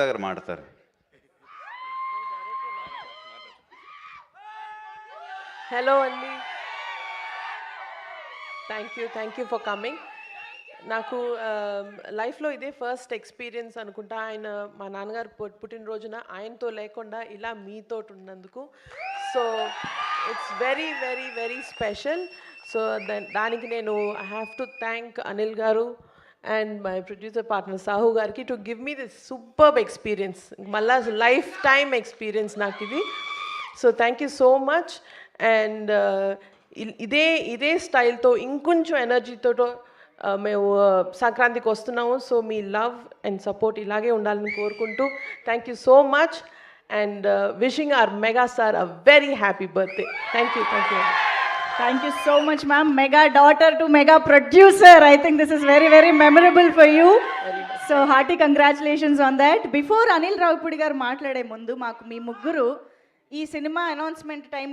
సుచిత్ర గారు మాట్లాడతారు. హలో అండి, థ్యాంక్ యూ ఫర్ కమింగ్. నాకు లైఫ్లో ఇదే ఫస్ట్ ఎక్స్పీరియన్స్ అనుకుంటా. ఆయన మా నాన్నగారు పుట్టినరోజున ఆయనతో లేకుండా ఇలా మీతో ఉన్నందుకు. So it's very very very special. So దానికి నేను I have to thank Anil garu and my producer partner Sahu గారికి to give me this superb experience. మళ్ళా లైఫ్ టైమ్ ఎక్స్పీరియన్స్ నాకు ఇది. So thank you so much. And ఇదే స్టైల్తో ఇంకొంచెం ఎనర్జీతో మేము సంక్రాంతికి వస్తున్నాము. సో మీ లవ్ అండ్ సపోర్ట్ ఇలాగే ఉండాలని కోరుకుంటూ thank you so much and wishing our mega star a very happy birthday. Thank you. Thank you so much, ma'am. Mega daughter to mega producer. I think this is very, very memorable for you. So hearty congratulations on that. Before Anil Ravipudi garu maatlade mundu, maaku mee mugguru ee cinema announcement time